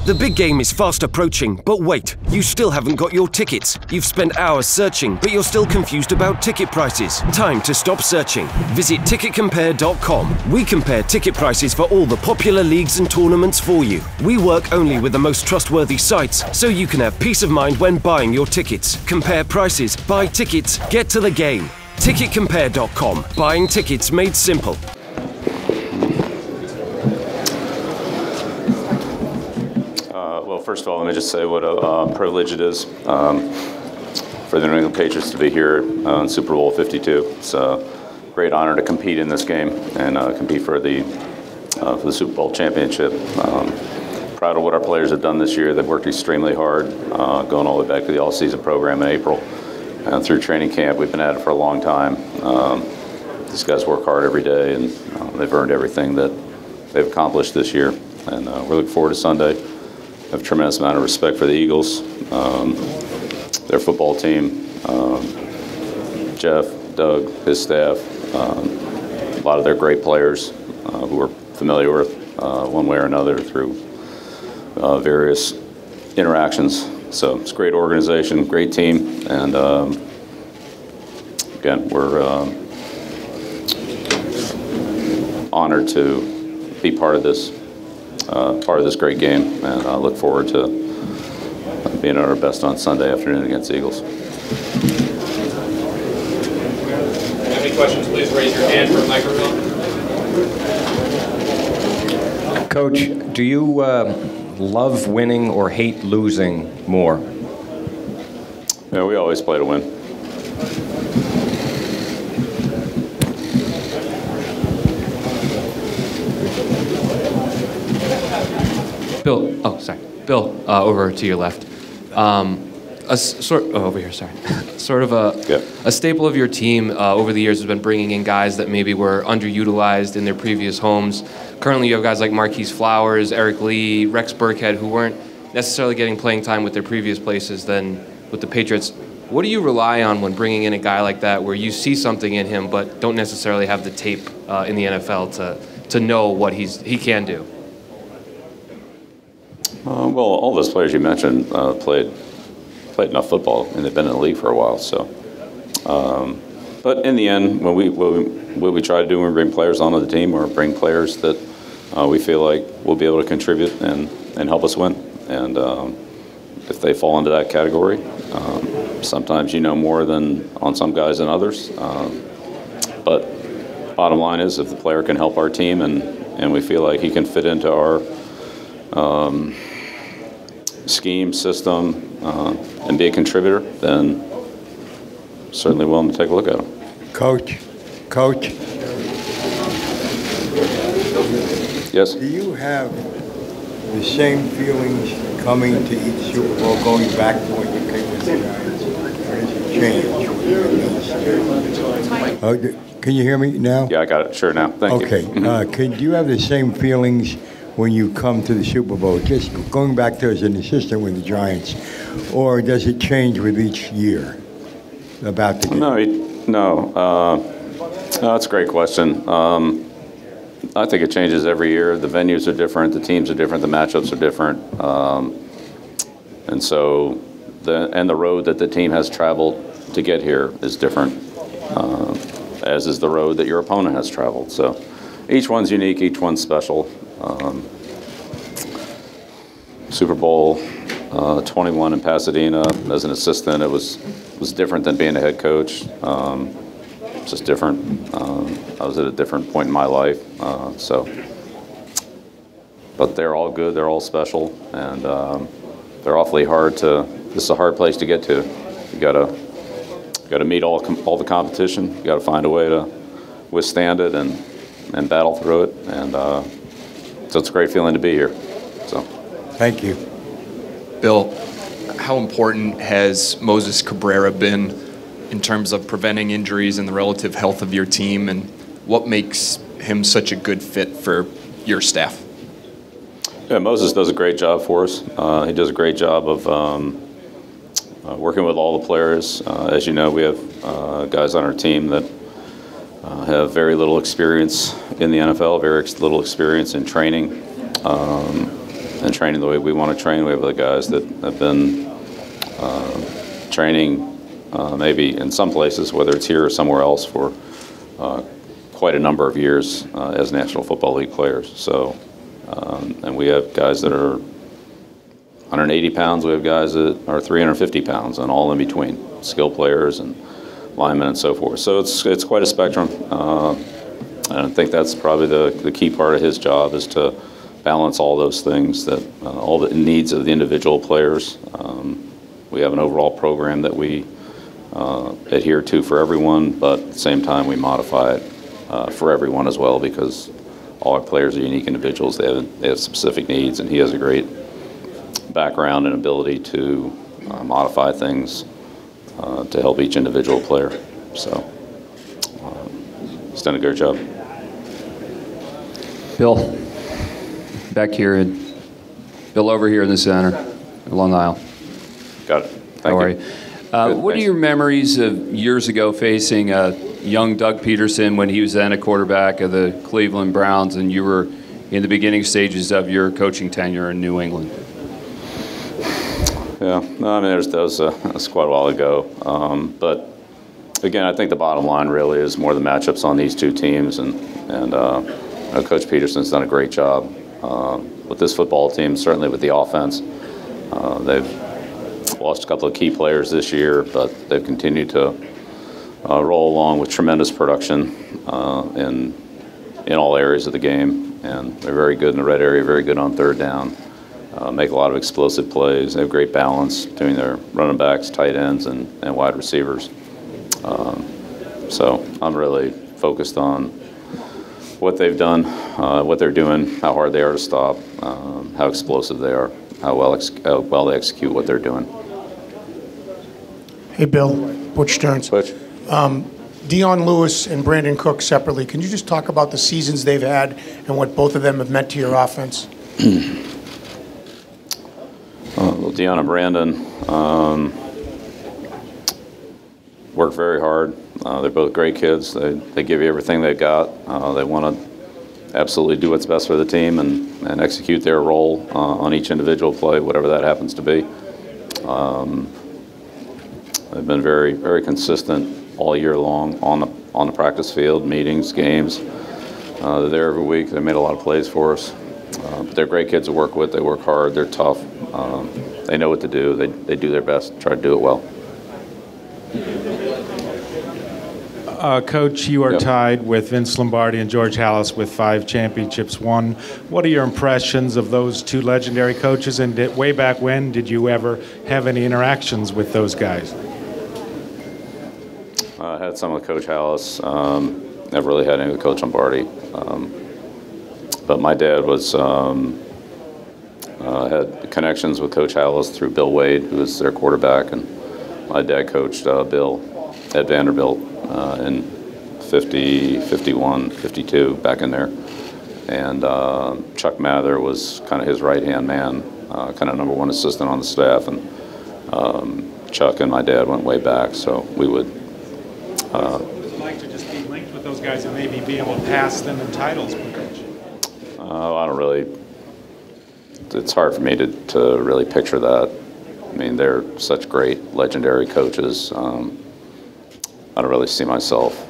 The big game is fast approaching, but wait, you still haven't got your tickets. You've spent hours searching, but you're still confused about ticket prices. Time to stop searching. Visit ticketcompare.com. We compare ticket prices for all the popular leagues and tournaments for you. We work only with the most trustworthy sites, so you can have peace of mind when buying your tickets. Compare prices, buy tickets, get to the game. Ticketcompare.com. Buying tickets made simple. Well, first of all, let me just say what a privilege it is for the New England Patriots to be here in Super Bowl 52. It's a great honor to compete in this game and compete for the Super Bowl championship. Proud of what our players have done this year. They've worked extremely hard, going all the way back to the all-season program in April. Through training camp, we've been at it for a long time. These guys work hard every day, and they've earned everything that they've accomplished this year. And we look forward to Sunday. I have a tremendous amount of respect for the Eagles, their football team, Jeff, Doug, his staff, a lot of their great players who we're familiar with one way or another through various interactions. So it's a great organization, great team, and again, we're honored to be part of this great game, and I look forward to being at our best on Sunday afternoon against the Eagles. If you have any questions, please raise your hand for a microphone. Coach, do you love winning or hate losing more? Yeah, we always play to win. Bill, oh, sorry. Bill, over to your left. Over here, sorry. Sort of a staple of your team over the years has been bringing in guys that maybe were underutilized in their previous homes. Currently, you have guys like Marquise Flowers, Eric Lee, Rex Burkhead, who weren't necessarily getting playing time with their previous places than with the Patriots. What do you rely on when bringing in a guy like that where you see something in him but don't necessarily have the tape in the NFL to know what he can do? Well, all those players you mentioned played enough football, and they've been in the league for a while. So, but in the end, what we try to do when we bring players onto the team, or bring players that we feel like will be able to contribute and help us win. And if they fall into that category, sometimes you know more on some guys than others. But bottom line is, if the player can help our team and we feel like he can fit into our scheme, system, and be a contributor, then certainly willing to take a look at him. Coach. Yes? Do you have the same feelings coming to each Super Bowl, going back to when you came with the Giants? Or does it change? Can you hear me now? Yeah, I got it. Sure now. Thank you. Okay. Do you have the same feelings when you come to the Super Bowl, just going back to as an assistant with the Giants, or does it change with each year about the game? No. That's a great question. I think it changes every year. The venues are different, the teams are different, the matchups are different, and so the road that the team has traveled to get here is different, as is the road that your opponent has traveled. So each one's unique, each one's special. Super Bowl 21 in Pasadena as an assistant, it was different than being a head coach. Just different. I was at a different point in my life. But they're all good. They're all special, and they're awfully hard to. This is a hard place to get to. You gotta meet all the competition. You gotta find a way to withstand it and battle through it. And so it's a great feeling to be here. So, thank you, Bill. How important has Moses Cabrera been in terms of preventing injuries and the relative health of your team, and what makes him such a good fit for your staff? Yeah, Moses does a great job for us. He does a great job of working with all the players. As you know, we have guys on our team that have very little experience in the NFL, very little experience in training. and training the way we want to train. We have other guys that have been training maybe in some places, whether it's here or somewhere else, for quite a number of years as National Football League players. So, and we have guys that are 180 pounds. We have guys that are 350 pounds, and all in between, skill players and linemen and so forth. So it's quite a spectrum. And I think that's probably the key part of his job, is to balance all those things, that all the needs of the individual players. We have an overall program that we adhere to for everyone, but at the same time we modify it for everyone as well, because all our players are unique individuals. They have specific needs, and he has a great background and ability to modify things to help each individual player. So he's done a great job. Bill, back here, and Bill over here in the center, along the aisle. Got it. How are you? What are your memories of years ago facing young Doug Peterson when he was then a quarterback of the Cleveland Browns, and you were in the beginning stages of your coaching tenure in New England? Yeah, no, I mean, that was quite a while ago. But again, I think the bottom line really is more the matchups on these two teams, and Coach Peterson's done a great job with this football team, certainly with the offense. They've lost a couple of key players this year, but they've continued to roll along with tremendous production in all areas of the game, and they're very good in the red area, very good on third down. Make a lot of explosive plays. They have great balance between their running backs, tight ends, and wide receivers. So I'm really focused on what they've done, what they're doing, how hard they are to stop, how explosive they are, how well they execute what they're doing. Hey, Bill. Butch Stearns. Butch. Dion Lewis and Brandon Cook separately. Can you just talk about the seasons they've had and what both of them have meant to your offense? Well, Dion and Brandon work very hard. They're both great kids. They give you everything they've got. They want to absolutely do what's best for the team and execute their role on each individual play, whatever that happens to be. They've been very, very consistent all year long on the practice field, meetings, games. They're there every week. They made a lot of plays for us. But they're great kids to work with. They work hard. They're tough. They know what to do. They do their best, try to do it well. Coach, you are tied with Vince Lombardi and George Halas with 5 championships won. What are your impressions of those two legendary coaches? And way back when, did you ever have any interactions with those guys? I had some with Coach Halas. Never really had any with Coach Lombardi. But my dad had connections with Coach Halas through Bill Wade, who was their quarterback, and my dad coached Bill at Vanderbilt in 50, 51, 52, back in there. And Chuck Mather was kind of his right-hand man, kind of #1 assistant on the staff. And Chuck and my dad went way back, so we would... Would you like to just be linked with those guys and maybe be able to pass them in titles, Coach? I don't really... It's hard for me to really picture that. I mean, they're such great, legendary coaches. I don't really see myself.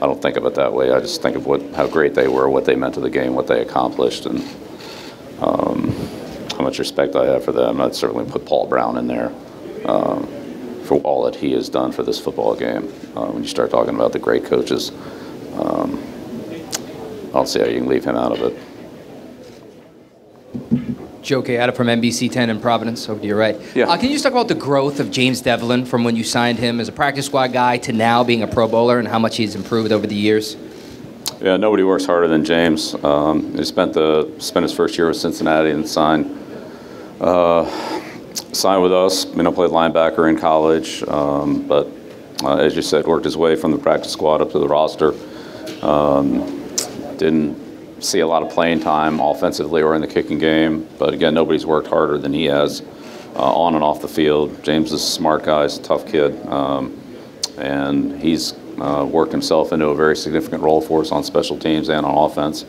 I don't think of it that way. I just think of how great they were, what they meant to the game, what they accomplished, and how much respect I have for them. I'd certainly put Paul Brown in there for all that he has done for this football game. When you start talking about the great coaches, I don't see how you can leave him out of it. Joe Kayada from NBC 10 in Providence, over to your right. Yeah. Can you just talk about the growth of James Devlin from when you signed him as a practice squad guy to now being a Pro Bowler, and how much he's improved over the years? Yeah, nobody works harder than James. He spent his first year with Cincinnati and signed with us. Played linebacker in college, but as you said, worked his way from the practice squad up to the roster. Didn't see a lot of playing time offensively or in the kicking game, but again, nobody's worked harder than he has on and off the field. James is a smart guy, he's a tough kid, and he's worked himself into a very significant role for us on special teams and on offense.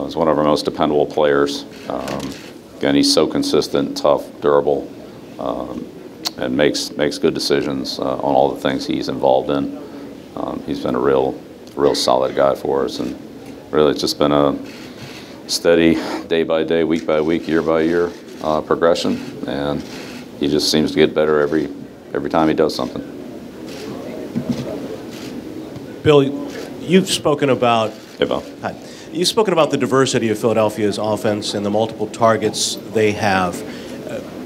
He's one of our most dependable players. again, he's so consistent, tough, durable, and makes good decisions on all the things he's involved in. He's been a real solid guy for us, and really it's just been a steady day by day, week by week, year by year progression, and he just seems to get better every time he does something. Bill, you've spoken about Hi. You've spoken about the diversity of Philadelphia's offense and the multiple targets they have.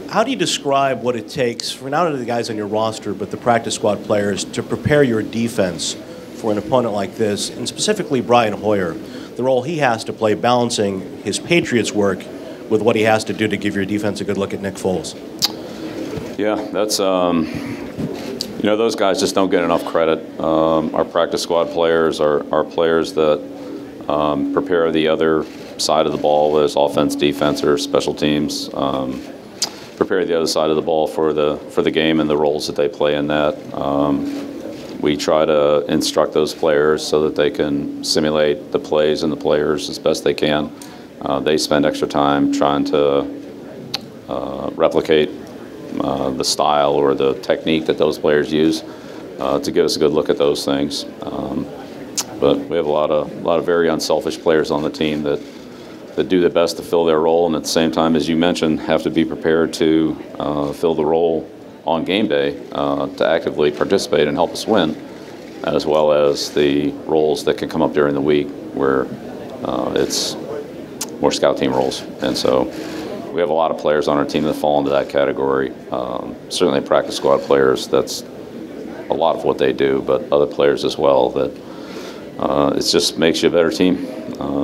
How do you describe what it takes for not only the guys on your roster but the practice squad players to prepare your defense for an opponent like this, and specifically Brian Hoyer, the role he has to play balancing his Patriots work with what he has to do to give your defense a good look at Nick Foles? Yeah, that's those guys just don't get enough credit. Our practice squad players are players that prepare the other side of the ball, whether it's offense, defense, or special teams. Prepare the other side of the ball for the game and the roles that they play in that. We try to instruct those players so that they can simulate the plays and the players as best they can. They spend extra time trying to replicate the style or the technique that those players use to give us a good look at those things. But we have a lot of very unselfish players on the team that do their best to fill their role, and at the same time, as you mentioned, have to be prepared to fill the role on game day to actively participate and help us win, as well as the roles that can come up during the week where it's more scout team roles. And so we have a lot of players on our team that fall into that category. Certainly practice squad players, that's a lot of what they do, but other players as well that it just makes you a better team.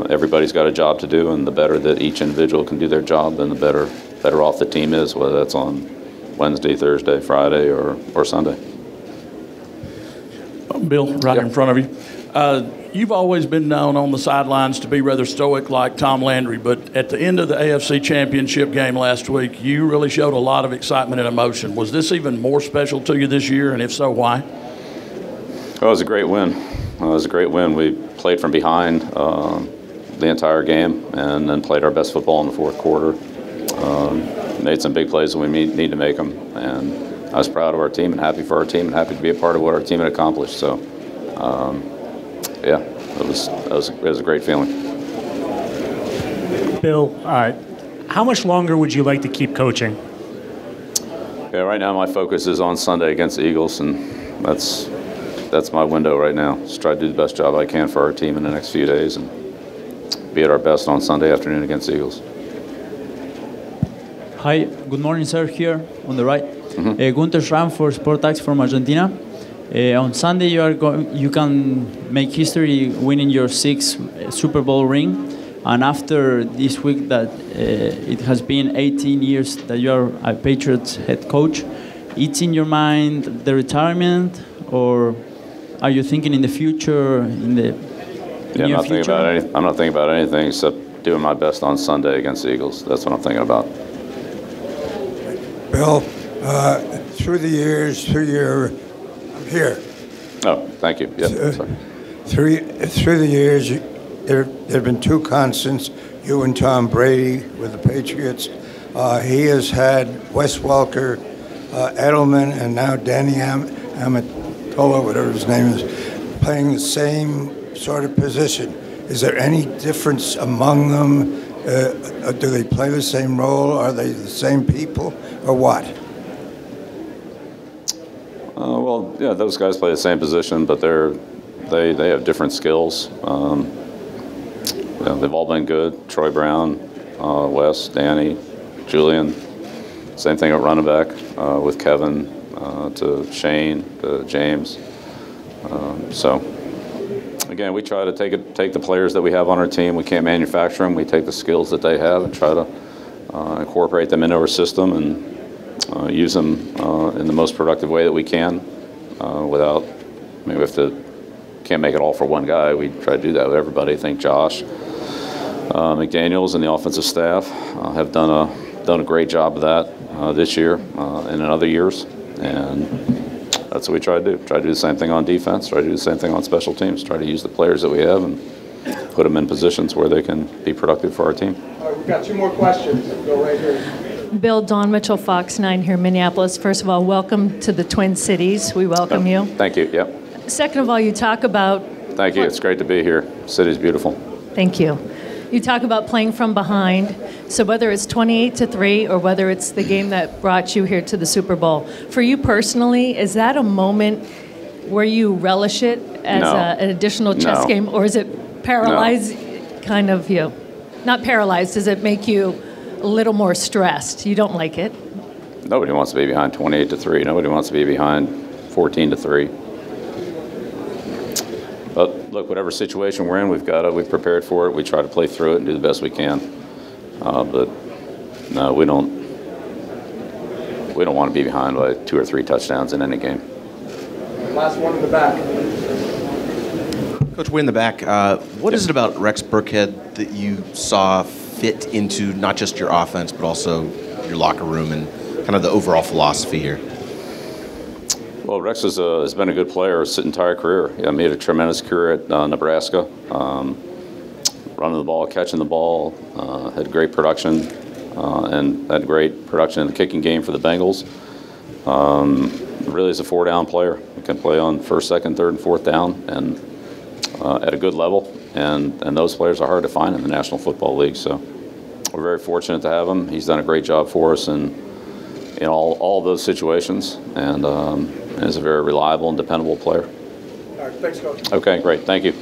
Everybody's got a job to do, and the better that each individual can do their job, then the better off the team is, whether that's on Wednesday, Thursday, Friday, or Sunday. Bill, right in front of you. You've always been known on the sidelines to be rather stoic like Tom Landry, but at the end of the AFC Championship game last week, you really showed a lot of excitement and emotion. Was this even more special to you this year, and if so, why? Well, it was a great win. It was a great win. We played from behind the entire game and then played our best football in the fourth quarter. Made some big plays when we need to make them. And I was proud of our team and happy for our team and happy to be a part of what our team had accomplished. So, yeah, it was a great feeling. Bill, how much longer would you like to keep coaching? Yeah, right now my focus is on Sunday against the Eagles, and that's my window right now. Just try to do the best job I can for our team in the next few days and be at our best on Sunday afternoon against the Eagles. Hi, good morning, sir. Here on the right, Gunther Schramm for Sportax from Argentina. On Sunday, you can make history winning your 6th Super Bowl ring, and after this week that it has been 18 years that you are a Patriots head coach, it's in your mind the retirement, or are you thinking in the future, in the near future? I'm not thinking about anything except doing my best on Sunday against the Eagles. That's what I'm thinking about. Bill, through the years, I'm here. Oh, thank you. Yeah, sorry. Through the years, there have been two constants, you and Tom Brady with the Patriots. He has had Wes Welker, Edelman, and now Danny Amendola, whatever his name is, playing the same sort of position. Is there any difference among them? Do they play the same role? Are they the same people, or what? Well, yeah, those guys play the same position, but they have different skills. They've all been good. Troy Brown, Wes, Danny, Julian. Same thing at running back with Kevin to Shane to James. So again, we try to take the players that we have on our team. We can't manufacture them. We take the skills that they have and try to incorporate them into our system and use them in the most productive way that we can without, I mean, can't make it all for one guy. We try to do that with everybody. I think Josh McDaniels and the offensive staff have done a great job of that this year and in other years. And that's what we try to do. Try to do the same thing on defense. Try to do the same thing on special teams. Try to use the players that we have and put them in positions where they can be productive for our team. All right, we've got 2 more questions. Go right here. Bill, Dawn Mitchell, Fox 9 here in Minneapolis. First of all, welcome to the Twin Cities. We welcome you. Thank you. Yep. Second of all, you talk about... Thank you. It's great to be here. The city's beautiful. Thank you. You talk about playing from behind. So whether it's 28-3 or whether it's the game that brought you here to the Super Bowl, for you personally, is that a moment where you relish it as an additional chess game, or is it paralyzed kind of you? Not paralyzed. Does it make you a little more stressed? You don't like it? Nobody wants to be behind 28-3. Nobody wants to be behind 14-3. But look, whatever situation we're in, we've prepared for it. We try to play through it and do the best we can. But no, we don't want to be behind by 2 or 3 touchdowns in any game. Last one in the back. Coach, way in the back. What is it about Rex Burkhead that you saw fit into not just your offense, but also your locker room and kind of the overall philosophy here? Well, Rex has been a good player his entire career. He made a tremendous career at Nebraska, running the ball, catching the ball, had great production, and had great production in the kicking game for the Bengals. Really is a 4-down player. He can play on 1st, 2nd, 3rd, and 4th down, and at a good level. And those players are hard to find in the National Football League. So we're very fortunate to have him. He's done a great job for us in all those situations, and is a very reliable and dependable player. All right, thanks, Coach. Okay, great. Thank you.